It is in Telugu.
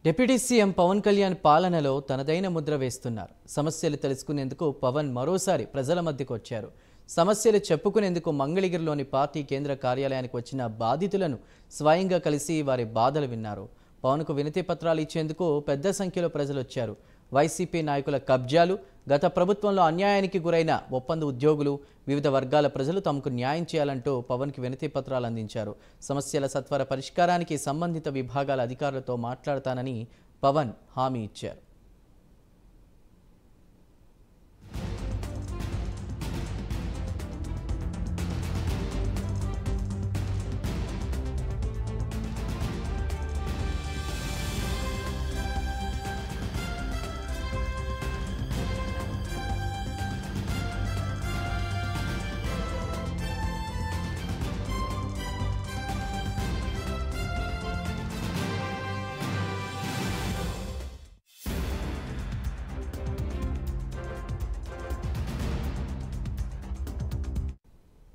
డిప్యూటీ సీఎం పవన్ కళ్యాణ్ పాలనలో తనదైన ముద్ర వేస్తున్నారు. సమస్యలు తెలుసుకునేందుకు పవన్ మరోసారి ప్రజల మధ్యకు వచ్చారు. సమస్యలు చెప్పుకునేందుకు మంగళగిరిలోని పార్టీ కేంద్ర కార్యాలయానికి వచ్చిన బాధితులను స్వయంగా కలిసి వారి బాధలు విన్నారు. పవన్కు వినతి పత్రాలు ఇచ్చేందుకు పెద్ద సంఖ్యలో ప్రజలు వచ్చారు. వైసీపీ నాయకుల కబ్జాలు, గత ప్రభుత్వంలో అన్యాయానికి గురైన ఒప్పంద ఉద్యోగులు, వివిధ వర్గాల ప్రజలు తమకు న్యాయం చేయాలంటూ పవన్కి వినతి పత్రాలు అందించారు. సమస్యల సత్వర పరిష్కారానికి సంబంధిత విభాగాల అధికారులతో మాట్లాడతానని పవన్ హామీ ఇచ్చారు.